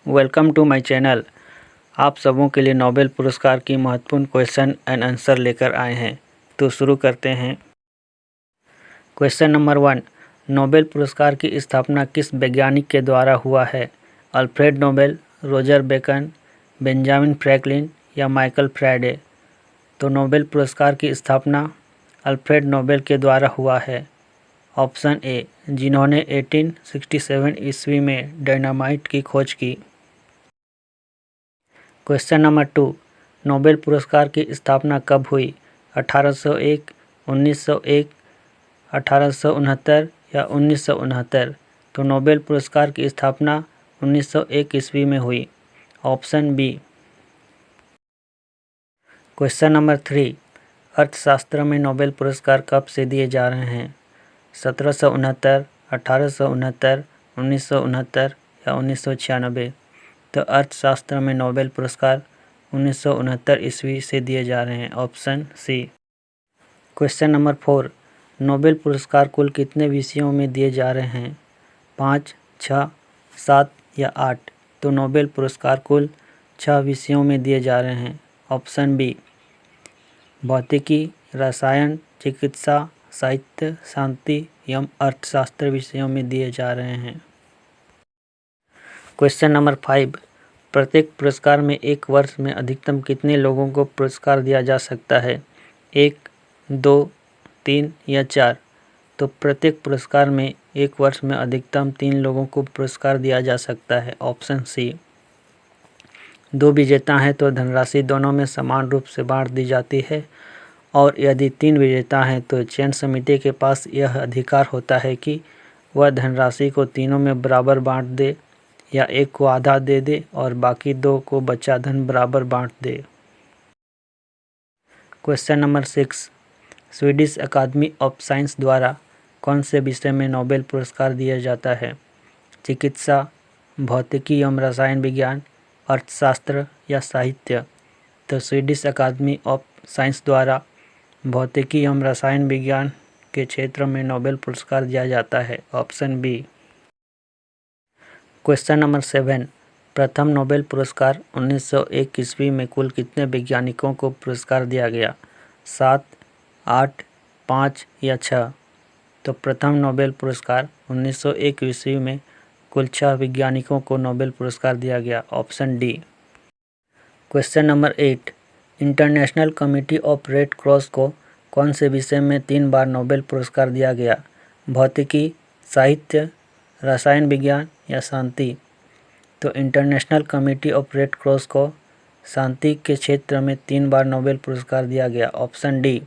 Welcome to my channel. आप सबों के लिए नोबेल पुरस्कार की महत्वपूर्ण क्वेश्चन एंड आंसर लेकर आए हैं। तो शुरू करते हैं। क्वेश्चन नंबर 1, नोबेल पुरस्कार की स्थापना किस वैज्ञानिक के द्वारा हुआ है? Alfred Nobel, Roger Bacon, Benjamin Franklin या माइकल फ्रायडे? तो नोबेल पुरस्कार की स्थापना अल्फ्रेड नोबेल के द्वारा हुआ है। ऑप्शन ए, जिन्होंने 1867 ईस्वी में डायनामाइट की खोज की। क्वेश्चन नंबर 2, नोबेल पुरस्कार की स्थापना कब हुई? 1801, 1901, 1869 या 1969? तो नोबेल पुरस्कार की स्थापना 1901 ईस्वी में हुई। Option B. क्वेश्चन नंबर 3, अर्थशास्त्र में नोबेल पुरस्कार कब से दिए जा रहे हैं? 1769, 1869, 1969 या 1996? तो अर्थशास्त्र में नोबेल पुरस्कार 1969 ईस्वी से दिए जा रहे हैं। Option C. Question number 4, Nobel पुरस्कार कुल कितने विषयों में दिए जा रहे हैं? 5, 6, 7 या 8? तो नोबेल पुरस्कार कुल 6 विषयों में दिए जा रहे हैं। Option B. भौतिकी, रसायन, चिकित्सा, साहित्य, शांति एवं अर्थशास्त्र विषयों में दिए जा रहे हैं। क्वेश्चन नंबर 5, प्रत्येक पुरस्कार में एक वर्ष में अधिकतम कितने लोगों को पुरस्कार दिया जा सकता है? 1, 2, 3 या 4? तो प्रत्येक पुरस्कार में एक वर्ष में अधिकतम 3 लोगों को पुरस्कार दिया जा सकता है। Option C. 2 विजेता हैं तो धनराशि दोनों में समान रूप से बांट दी जाती है, और यदि 3 विजेता हैं तो चयन समिति के पास यह अधिकार होता है कि वह धनराशि को तीनों में बराबर बांट दे या एक को आधा दे दे और बाकी 2 को बचा धन बराबर बांट दे। Question number 6, Swedish academy of science द्वारा कौन से विषय में नोबेल पुरस्कार दिया जाता है? चिकित्सा, भौतिकी एवं रसायन विज्ञान, अर्थशास्त्र या साहित्य? तो स्वीडिश अकादमी ऑफ साइंस द्वारा भौतिकी एवं रसायन विज्ञान के क्षेत्र में नोबेल पुरस्कार दिया जाता है। Option B. क्वेश्चन नंबर 7, प्रथम नोबेल पुरस्कार 1901 ईस्वी में कुल कितने वैज्ञानिकों को पुरस्कार दिया गया? 7, 8, 5 या 6? तो प्रथम नोबेल पुरस्कार 1901 ईस्वी में कुल 6 वैज्ञानिकों को नोबेल पुरस्कार दिया गया। Option D. Question number 8, international committee of red cross को कौन से विषय में 3 बार नोबेल पुरस्कार दिया गया? भौतिकी, साहित्य, रसायन विज्ञान या शांति? तो international committee of red cross को शांति के क्षेत्र में 3 बार नोबेल पुरस्कार दिया गया। Option D.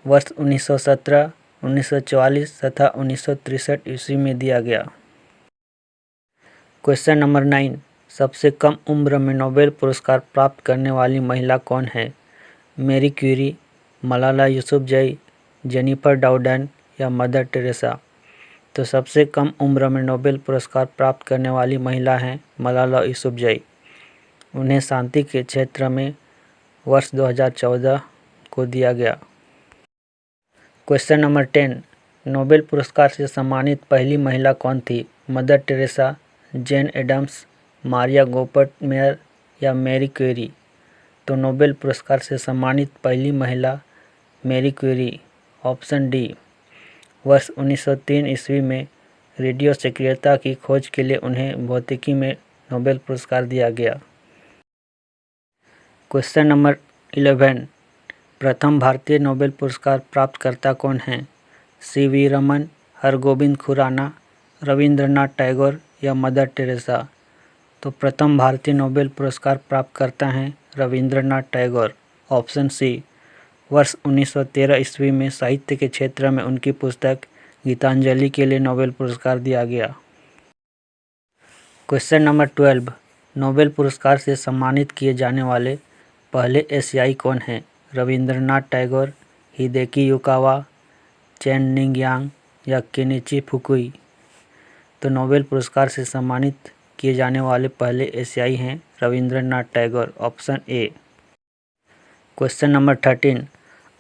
वर्ष 1917, 1944 तथा 1963 ईस्वी में दिया गया। क्वेश्चन नंबर 9, सबसे कम उम्र में नोबेल पुरस्कार प्राप्त करने वाली महिला कौन है? Marie Curie, Malala Yousafzai, Jennifer Doudna या मदर टेरेसा? तो सबसे कम उम्र में नोबेल पुरस्कार प्राप्त करने वाली महिला हैं मलाला यूसुफजई। उन्हें शांति के क्षेत्र में वर्ष 2014 को दिया गया। क्वेश्चन नंबर 10, नोबेल पुरस्कार से सम्मानित पहली महिला कौन थी? मदर टेरेसा, जेन एडम्स, मारिया गोपर्ट मेयर या मैरी क्यूरी? तो नोबेल पुरस्कार से सम्मानित पहली महिला मैरी क्यूरी। Option D. वर्ष 1903 ईस्वी में रेडियो सक्रियता की खोज के लिए उन्हें भौतिकी में नोबेल पुरस्कार दिया गया। क्वेश्चन नंबर 11, प्रथम भारतीय नोबेल पुरस्कार प्राप्तकर्ता कौन हैं? सी.वी. रमन, हरगोविंद खुराना, रविंद्रनाथ टैगोर या मदर टेरेसा? तो प्रथम भारतीय नोबेल पुरस्कार प्राप्तकर्ता हैं रविंद्रनाथ टैगोर। Option C. वर्ष 1913 ईस्वी में साहित्य के क्षेत्र में उनकी पुस्तक गीतांजलि के लिए नोबेल पुरस्कार दिया गया। क्वेश्चन नंबर 12, नोबेल पुरस्कार से सम्मानित किए जाने वाले पहले एशियाई कौन हैं? Rabindranath Tagore, Hideki Yukawa, Chen Ningyang या केनिची फुकुई? तो नोबेल पुरस्कार से सम्मानित किए जाने वाले पहले एशियाई हैं Rabindranath Tagore. Option A. Question number 13,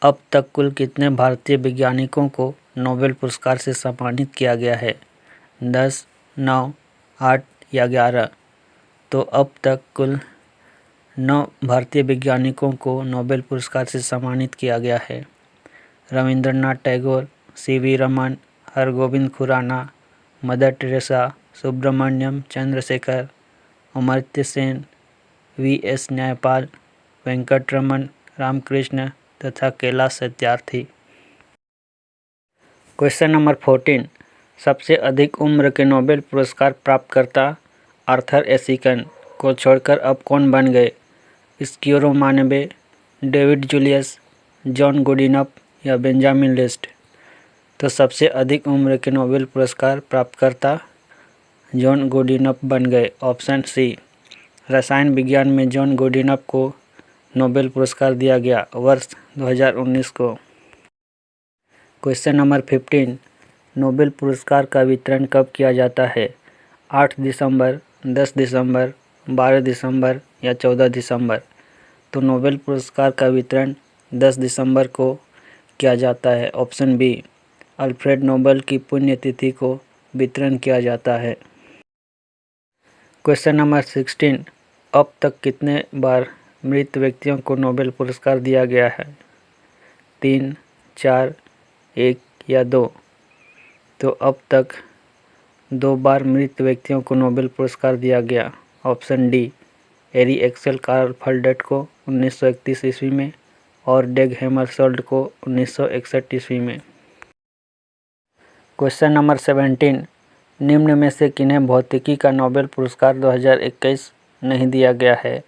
अब तक कुल कितने भारतीय वैज्ञानिकों को नोबेल पुरस्कार से सम्मानित किया गया है? 10, 9, 8 या 11? तो तो अब तक कुल 9 भारतीय वैज्ञानिकों को नोबेल पुरस्कार से सम्मानित किया गया है। Rabindranath Tagore, CV Raman, Hargobind Khorana, mother Teresa, Subrahmanyan Chandrasekhar, Amartya Sen, VS. Naipaul, Venkatraman, Ramakrishnan तथा कैलाश सत्यार्थी। क्वेश्चन नंबर 14, सबसे अधिक उम्र के नोबेल पुरस्कार प्राप्तकर्ता आर्थर एशिकन को छोड़कर अब कौन बन गए? स्क्यूरो मानबे, डेविड जूलियस, जॉन गुडिनफ या बेंजामिन लिस्ट? तो सबसे अधिक उम्र के नोबेल पुरस्कार प्राप्तकर्ता जॉन गुडिनफ बन गए। Option C. रसायन विज्ञान में जॉन गुडिनफ को नोबेल पुरस्कार दिया गया वर्ष 2019 को। क्वेश्चन नंबर 15, नोबेल पुरस्कार का वितरण कब किया जाता है? 8 दिसंबर, 10 दिसंबर, 12 दिसंबर या 14 दिसंबर? तो नोबेल पुरस्कार का वितरण 10 दिसंबर को किया जाता है। Option B. अल्फ्रेड नोबेल की पुण्यतिथि को वितरण किया जाता है। क्वेश्चन नंबर 16, अब तक कितने बार मृत व्यक्तियों को नोबेल पुरस्कार दिया गया है? 3, 4, 1 या 2? तो अब तक 2 बार मृत व्यक्तियों को नोबेल पुरस्कार दिया गया। Option D. Erik Axel Karlfeldt को 1931 ईस्वी में और डेग हैमरशोल्ड को 1961 ईस्वी में। क्वेश्चन नंबर 17, निम्न में से किन्हें भौतिकी का नोबेल पुरस्कार 2021 नहीं दिया गया है?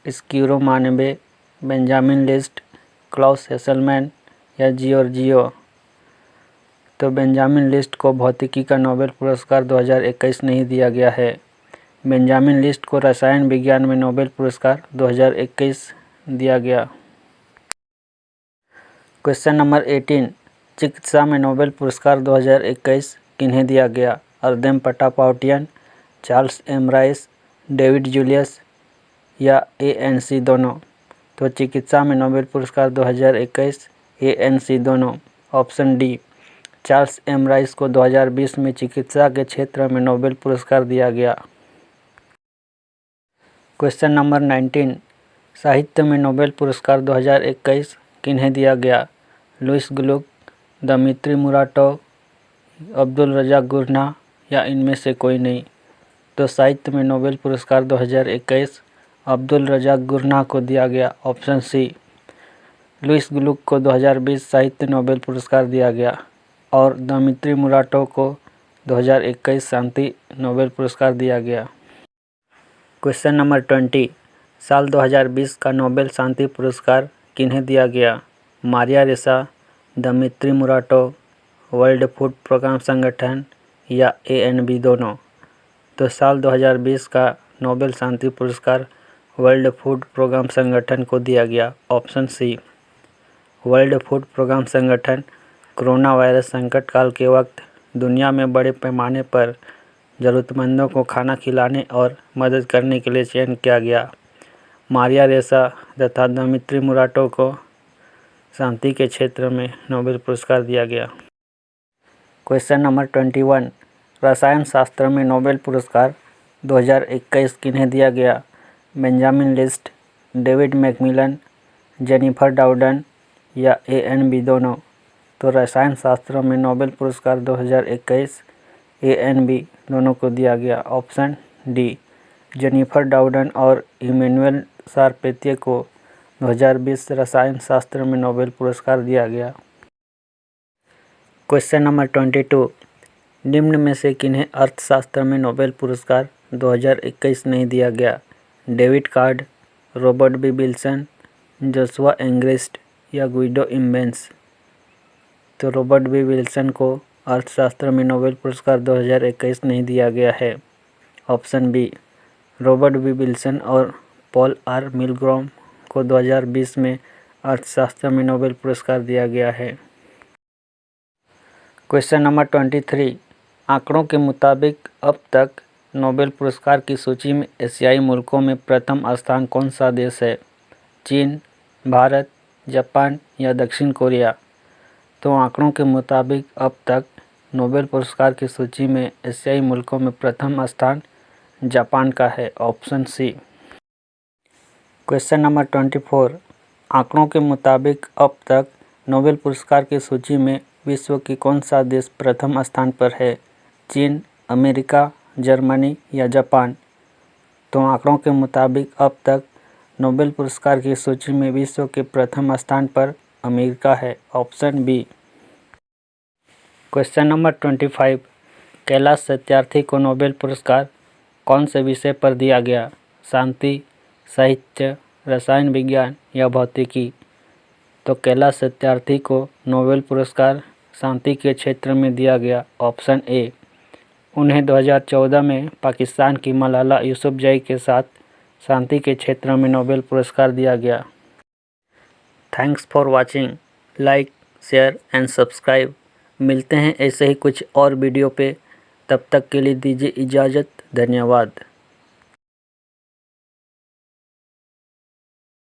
स्क्यूरो मानबे, बेंजामिन लिस्ट, क्लाउस हेसलमैन या जियोर्जियो? तो बेंजामिन लिस्ट को भौतिकी का नोबेल पुरस्कार 2021 नहीं दिया गया है। बेंजामिन लिस्ट को रसायन विज्ञान में नोबेल पुरस्कार 2021 दिया गया। क्वेश्चन नंबर 18, चिकित्सा में नोबेल पुरस्कार 2021 किन्हें दिया गया? Ardem Patapoutian, Charles M Rice, David Julius या ANC दोनों? तो चिकित्सा में नोबेल पुरस्कार 2021 ANC दोनों। Option D. Charles M Rice को 2020 में चिकित्सा के क्षेत्र में नोबेल पुरस्कार दिया गया। क्वेश्चन नंबर 19, साहित्य में नोबेल पुरस्कार 2021 किन्हें दिया गया? Louise Gluck, Dmitry Muratov, Abdulrazak Gurnah या इनमें से कोई नहीं? तो साहित्य में नोबेल पुरस्कार 2021 अब्दुल रज़ाक गुरना को दिया गया। ऑप्शन सी। लुईस ग्लुक को 2020 साहित्य नोबेल पुरस्कार दिया गया और दमित्री मुराटोव को 2021 शांति नोबेल पुरस्कार दिया गया। क्वेश्चन नंबर 20, साल 2020 का नोबेल शांति पुरस्कार किन्हें दिया गया? Maria Ressa, Dmitry Muratov, World Food Programme संगठन या ANB दोनों? तो साल 2020 का नोबेल शांति पुरस्कार वर्ल्ड फूड प्रोग्राम संगठन को दिया गया। Option C. World Food Programme संगठन कोरोना वायरस संकट काल के वक्त दुनिया में बड़े पैमाने पर ज़रूरतमंदों को खाना खिलाने और मदद करने के लिए चयन किया गया। मारिया रेसा तथा दमित्री मुराटोव को शांति के क्षेत्र में नोबेल पुरस्कार दिया गया। क्वेश्चन नंबर 21, रसायन शास्त्र में नोबेल पुरस्कार 2021 किन्हें दिया गया? Benjamin List, David MacMillan, Jennifer Doudna या ANB दोनों? तो रसायन शास्त्र में नोबेल पुरस्कार 2021 ANB दोनों को दिया गया। Option D. जेनिफर डाउडन और इमैनुएल शारपेत्ये को 2020 रसायन शास्त्र में नोबेल पुरस्कार दिया गया। क्वेश्चन नंबर 22, निम्न में से किन्हें अर्थशास्त्र में नोबेल पुरस्कार 2021 नहीं दिया गया? David Card, Robert B Wilson, Joshua Angrist या गुइडो इम्बेंस? तो रॉबर्ट बी विल्सन को अर्थशास्त्र में नोबेल पुरस्कार 2021 नहीं दिया गया है। Option B. Robert B Wilson और पॉल आर मिलग्रॉम को 2020 में अर्थशास्त्र में नोबेल पुरस्कार दिया गया है। क्वेश्चन नंबर 23, आंकड़ों के मुताबिक अब तक नोबेल पुरस्कार की सूची में एशियाई मुल्कों में प्रथम स्थान कौन सा देश है? चीन, भारत, जापान या दक्षिण कोरिया? तो आंकड़ों के मुताबिक अब तक नोबेल पुरस्कार की सूची में एशियाई मुल्कों में प्रथम स्थान जापान का है, ऑप्शन सी। Question number 24। आंकड़ों के मुताबिक अब तक नोबेल पुरस्कार की सूची में विश्व की कौन सा देश प्रथम स्थान पर है? चीन, अमेरिका, जर्मनी या जापान? तो आंकड़ों के मुताबिक अब तक नोबेल पुरस्कार की सूची में विश्व के प्रथम स्थान पर अमेरिका है, option B. Question number 25। Kailash Satyarthi को नोबेल पुरस्कार कौन से विषय पर दिया गया? शांति, साहित्य, रसायन विज्ञान या भौतिकी? तो कैलाश सत्यार्थी को नोबेल पुरस्कार शांति के क्षेत्र में दिया गया, ऑप्शन ए। उन्हें 2014 में पाकिस्तान की मलाला यूसुफजई के साथ शांति के क्षेत्र में नोबेल पुरस्कार दिया गया। Thanks for watching. Like, share and subscribe. मिलते हैं ऐसे ही कुछ और वीडियो पे। तब तक के लिए दीजिए इजाज़त। धन्यवाद।